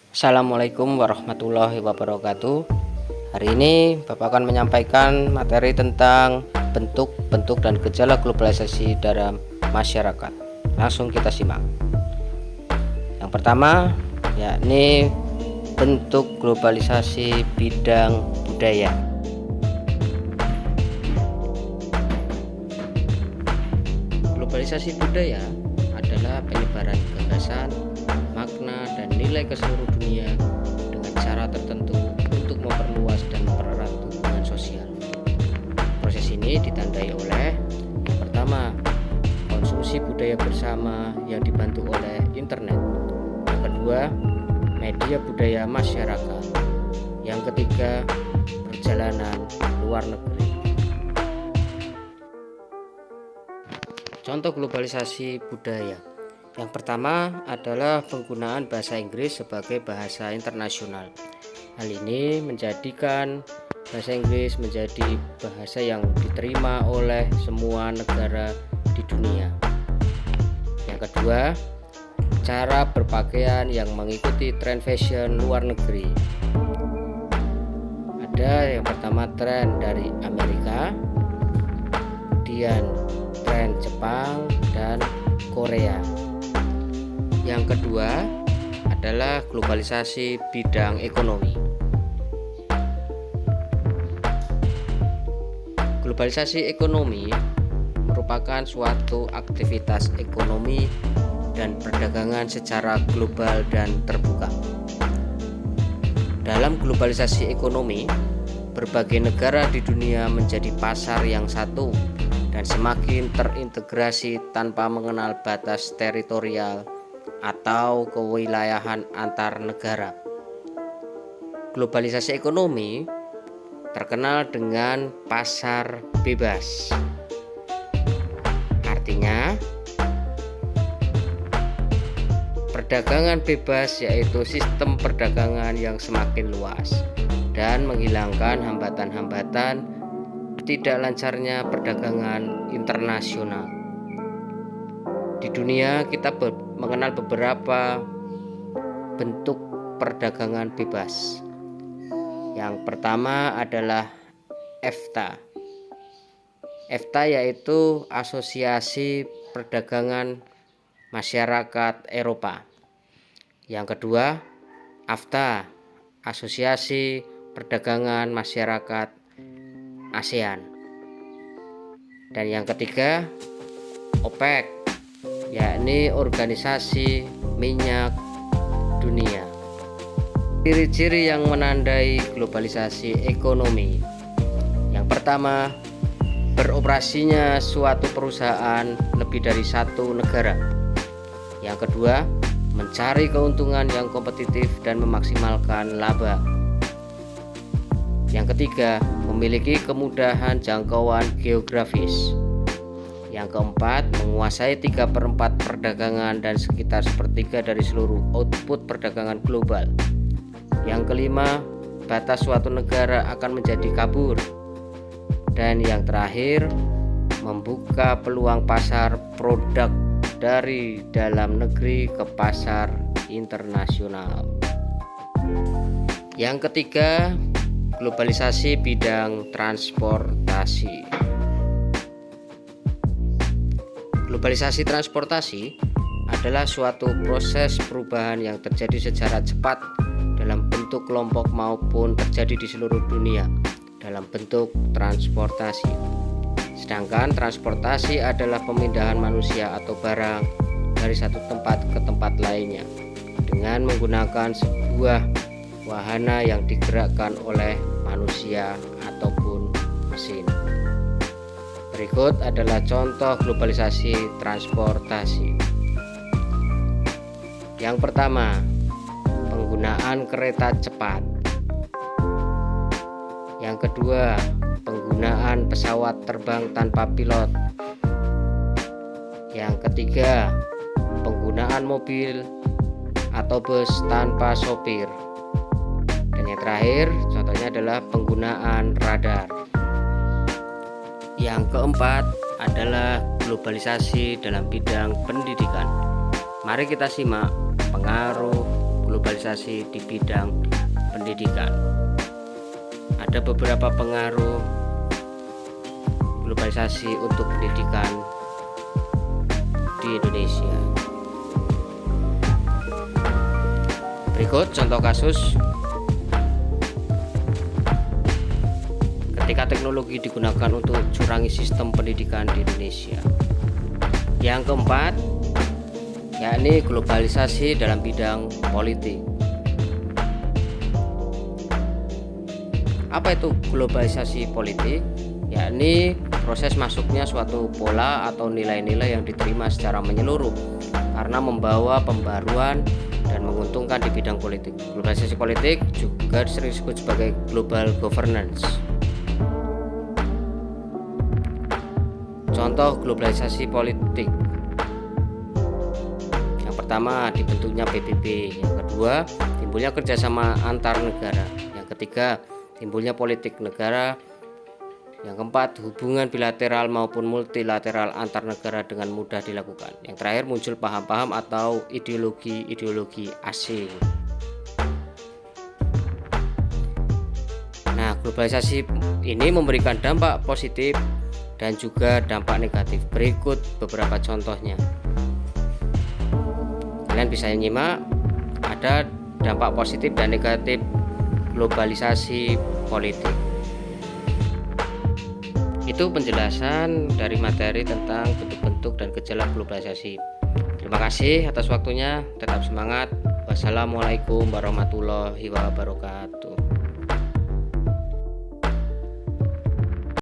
Assalamualaikum warahmatullahi wabarakatuh. Hari ini Bapak akan menyampaikan materi tentang bentuk-bentuk dan gejala globalisasi dalam masyarakat. Langsung kita simak. Yang pertama yakni bentuk globalisasi bidang budaya. Globalisasi budaya adalah penyebaran gagasan, makna, dan nilai ke seluruh dunia dengan cara tertentu untuk memperluas dan mempererat hubungan sosial. Proses ini ditandai oleh yang pertama, konsumsi budaya bersama yang dibantu oleh internet. Yang kedua, media budaya masyarakat. Yang ketiga, perjalanan luar negeri. Contoh globalisasi budaya. Yang pertama adalah penggunaan bahasa Inggris sebagai bahasa internasional. Hal ini menjadikan bahasa Inggris menjadi bahasa yang diterima oleh semua negara di dunia. Yang kedua, cara berpakaian yang mengikuti tren fashion luar negeri. Ada yang pertama tren dari Amerika, kemudian tren Jepang dan Korea. Yang kedua adalah globalisasi bidang ekonomi. Globalisasi ekonomi merupakan suatu aktivitas ekonomi dan perdagangan secara global dan terbuka. Dalam globalisasi ekonomi, berbagai negara di dunia menjadi pasar yang satu dan semakin terintegrasi tanpa mengenal batas teritorial atau kewilayahan antar negara. Globalisasi ekonomi terkenal dengan pasar bebas. Artinya, perdagangan bebas yaitu sistem perdagangan yang semakin luas dan menghilangkan hambatan-hambatan tidak lancarnya perdagangan internasional. Di dunia kita mengenal beberapa bentuk perdagangan bebas. Yang pertama adalah EFTA. EFTA yaitu Asosiasi Perdagangan Masyarakat Eropa. Yang kedua, AFTA, Asosiasi Perdagangan Masyarakat ASEAN. Dan yang ketiga, OPEC, yakni Organisasi Minyak Dunia. Ciri-ciri yang menandai globalisasi ekonomi. Yang pertama, beroperasinya suatu perusahaan lebih dari satu negara. Yang kedua, mencari keuntungan yang kompetitif dan memaksimalkan laba. Yang ketiga, memiliki kemudahan jangkauan geografis. Yang keempat, menguasai 3/4 perdagangan dan sekitar 1/3 dari seluruh output perdagangan global. Yang kelima, batas suatu negara akan menjadi kabur. Dan yang terakhir, membuka peluang pasar produk dari dalam negeri ke pasar internasional. Yang ketiga, globalisasi bidang transportasi. Globalisasi transportasi adalah suatu proses perubahan yang terjadi secara cepat dalam bentuk kelompok maupun terjadi di seluruh dunia dalam bentuk transportasi. Sedangkan transportasi adalah pemindahan manusia atau barang dari satu tempat ke tempat lainnya dengan menggunakan sebuah wahana yang digerakkan oleh manusia ataupun mesin. Berikut adalah contoh globalisasi transportasi. Yang pertama, penggunaan kereta cepat. Yang kedua, penggunaan pesawat terbang tanpa pilot. Yang ketiga, penggunaan mobil atau bus tanpa sopir. Dan yang terakhir, contohnya adalah penggunaan radar. Yang keempat adalah globalisasi dalam bidang pendidikan. Mari kita simak pengaruh globalisasi di bidang pendidikan. Ada beberapa pengaruh globalisasi untuk pendidikan di Indonesia. Berikut contoh kasus ketika teknologi digunakan untuk curangi sistem pendidikan di Indonesia. Yang keempat, yakni globalisasi dalam bidang politik. Apa itu globalisasi politik? Yakni proses masuknya suatu pola atau nilai-nilai yang diterima secara menyeluruh karena membawa pembaruan dan menguntungkan di bidang politik. Globalisasi politik juga sering disebut sebagai global governance. Contoh globalisasi politik: yang pertama, dibentuknya PBB. Yang kedua, timbulnya kerjasama antar negara. Yang ketiga, timbulnya politik negara. Yang keempat, hubungan bilateral maupun multilateral antar negara dengan mudah dilakukan. Yang terakhir, muncul paham-paham atau ideologi-ideologi asing. Nah, globalisasi ini memberikan dampak positif dan juga dampak negatif. Berikut beberapa contohnya. Kalian bisa nyimak, ada dampak positif dan negatif globalisasi politik. Itu penjelasan dari materi tentang bentuk-bentuk dan gejala globalisasi. Terima kasih atas waktunya, tetap semangat. Wassalamualaikum warahmatullahi wabarakatuh.